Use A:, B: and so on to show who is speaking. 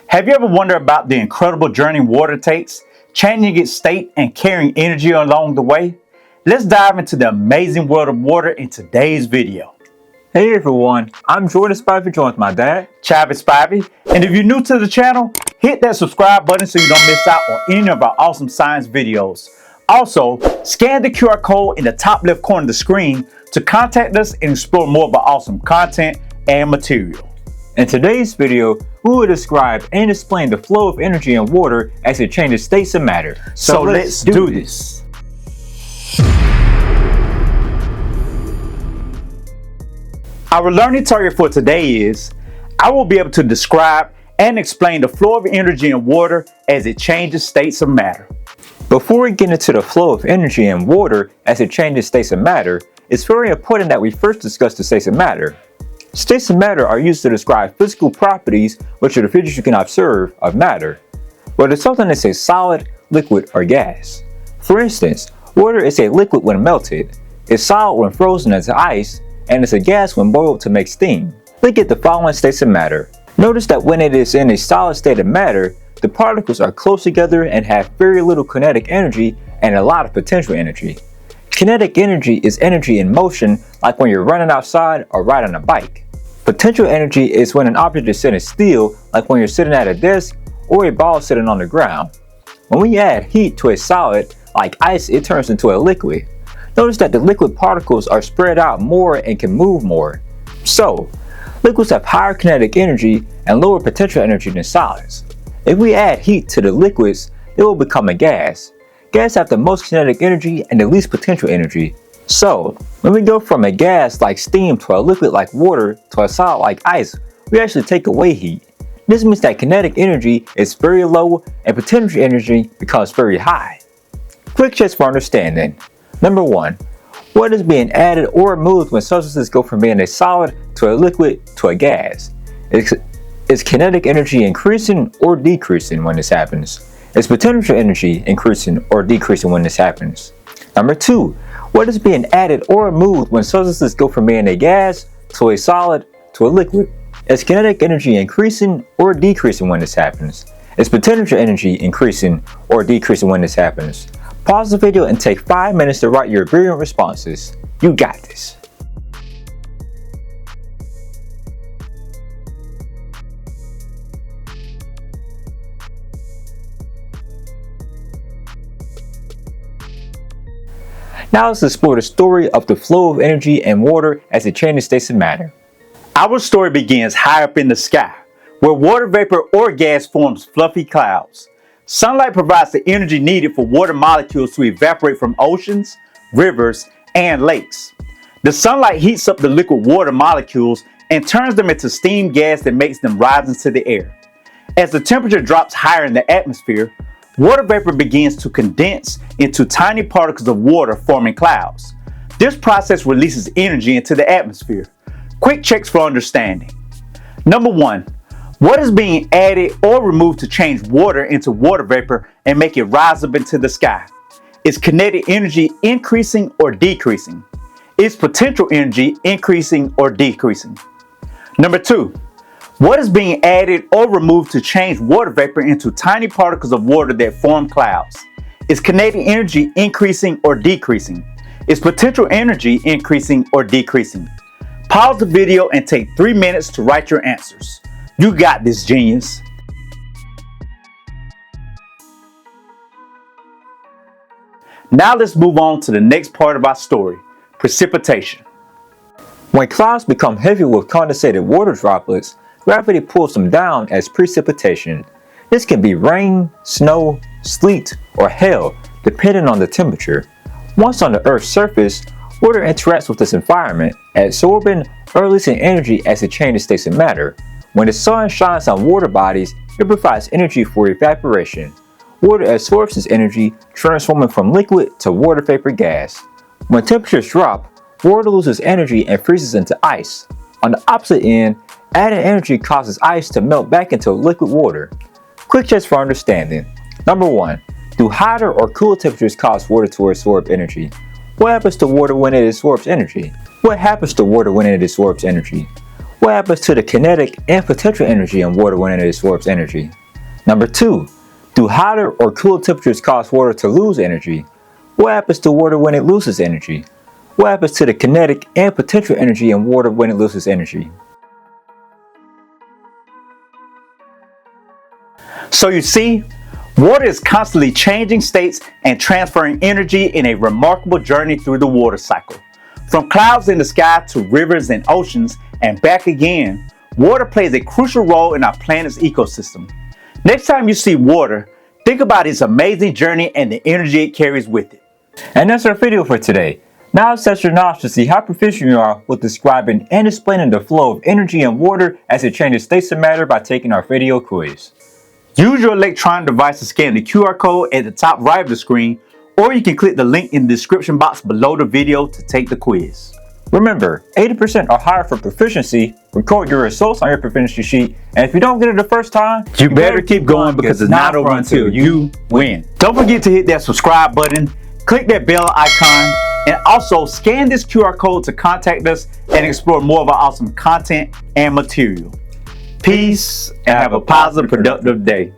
A: Have you ever wondered about the incredible journey water takes, changing its state and carrying energy along the way? Let's dive into the amazing world of water in today's video.
B: Hey everyone, I'm Jordan Spivey, joined with my dad,
A: Travis Spivey, and if you're new to the channel, hit that subscribe button so you don't miss out on any of our awesome science videos. Also, scan the QR code in the top left corner of the screen to contact us and explore more of our awesome content and material.
B: In today's video, we will describe and explain the flow of energy in water as it changes states of matter.
A: So let's do this. Our learning target for today is, I will be able to describe and explain the flow of energy in water as it changes states of matter.
B: Before we get into the flow of energy in water as it changes states of matter, it's very important that we first discuss the states of matter. States of matter are used to describe physical properties, which are the features you can observe of matter, whether something is a solid, liquid, or gas. For instance, water is a liquid when melted, is solid when frozen into ice, and is a gas when boiled to make steam. Look at the following states of matter. Notice that when it is in a solid state of matter, the particles are close together and have very little kinetic energy and a lot of potential energy. Kinetic energy is energy in motion, like when you're running outside or riding a bike. Potential energy is when an object is sitting still, like when you're sitting at a desk or a ball sitting on the ground. When we add heat to a solid, like ice, it turns into a liquid. Notice that the liquid particles are spread out more and can move more. So, liquids have higher kinetic energy and lower potential energy than solids. If we add heat to the liquids, it will become a gas. Gas have the most kinetic energy and the least potential energy. So, when we go from a gas like steam to a liquid like water to a solid like ice, we actually take away heat. This means that kinetic energy is very low and potential energy becomes very high. Quick checks for understanding. Number 1. What is being added or removed when substances go from being a solid to a liquid to a gas? Is kinetic energy increasing or decreasing when this happens? Is potential energy increasing or decreasing when this happens? Number 2. What is being added or removed when substances go from being a gas to a solid to a liquid? Is kinetic energy increasing or decreasing when this happens? Is potential energy increasing or decreasing when this happens? Pause the video and take 5 minutes to write your brilliant responses. You got this. Now let's explore the story of the flow of energy in water as it changes states of matter.
A: Our story begins high up in the sky, where water vapor or gas forms fluffy clouds. Sunlight provides the energy needed for water molecules to evaporate from oceans, rivers, and lakes. The sunlight heats up the liquid water molecules and turns them into steam gas that makes them rise into the air. As the temperature drops higher in the atmosphere, water vapor begins to condense into tiny particles of water, forming clouds. This process releases energy into the atmosphere. Quick checks for understanding. Number 1. What is being added or removed to change water into water vapor and make it rise up into the sky? Is kinetic energy increasing or decreasing? Is potential energy increasing or decreasing? Number 2. What is being added or removed to change water vapor into tiny particles of water that form clouds? Is kinetic energy increasing or decreasing? Is potential energy increasing or decreasing? Pause the video and take 3 minutes to write your answers. You got this, genius. Now let's move on to the next part of our story, precipitation.
B: When clouds become heavy with condensated water droplets, gravity pulls them down as precipitation. This can be rain, snow, sleet, or hail, depending on the temperature. Once on the Earth's surface, water interacts with its environment, absorbing or releasing energy as it changes states of matter. When the sun shines on water bodies, it provides energy for evaporation. Water absorbs this energy, transforming from liquid to water vapor gas. When temperatures drop, water loses energy and freezes into ice. On the opposite end, added energy causes ice to melt back into liquid water. Quick checks for understanding. Number 1. Do hotter or cooler temperatures cause water to absorb energy? What happens to water when it absorbs energy? What happens to water when it absorbs energy? What happens to the kinetic and potential energy in water when it absorbs energy? Number 2, do hotter or cooler temperatures cause water to lose energy? What happens to water when it loses energy? What happens to the kinetic and potential energy in water when it loses energy?
A: So you see, water is constantly changing states and transferring energy in a remarkable journey through the water cycle. From clouds in the sky to rivers and oceans and back again, water plays a crucial role in our planet's ecosystem. Next time you see water, think about its amazing journey and the energy it carries with it.
B: And that's our video for today. Now let's test your knowledge to see how proficient you are with describing and explaining the flow of energy in water as it changes states of matter by taking our video quiz.
A: Use your electronic device to scan the QR code at the top right of the screen, or you can click the link in the description box below the video to take the quiz.
B: Remember, 80% or higher for proficiency. Record your results on your proficiency sheet, and if you don't get it the first time,
A: You better keep going because it's not over until you win. Don't forget to hit that subscribe button, click that bell icon, and also scan this QR code to contact us and explore more of our awesome content and material. Peace and have a positive, productive day.